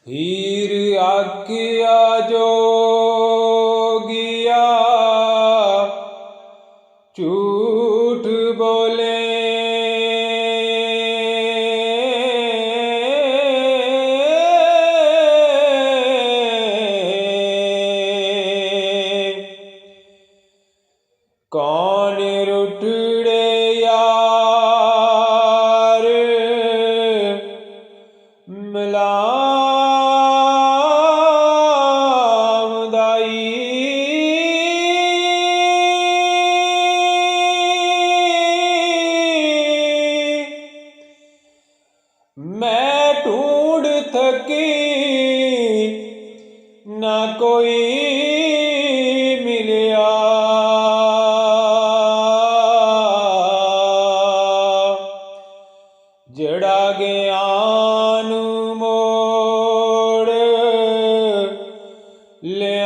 हीर आखिया जोगिया झूठ बोले। कौन रुठड़े यार मिलावदाई। मैं ढूंढ थकी ना कोई मिलिया। जड़ा ज्ञान मोड़ ले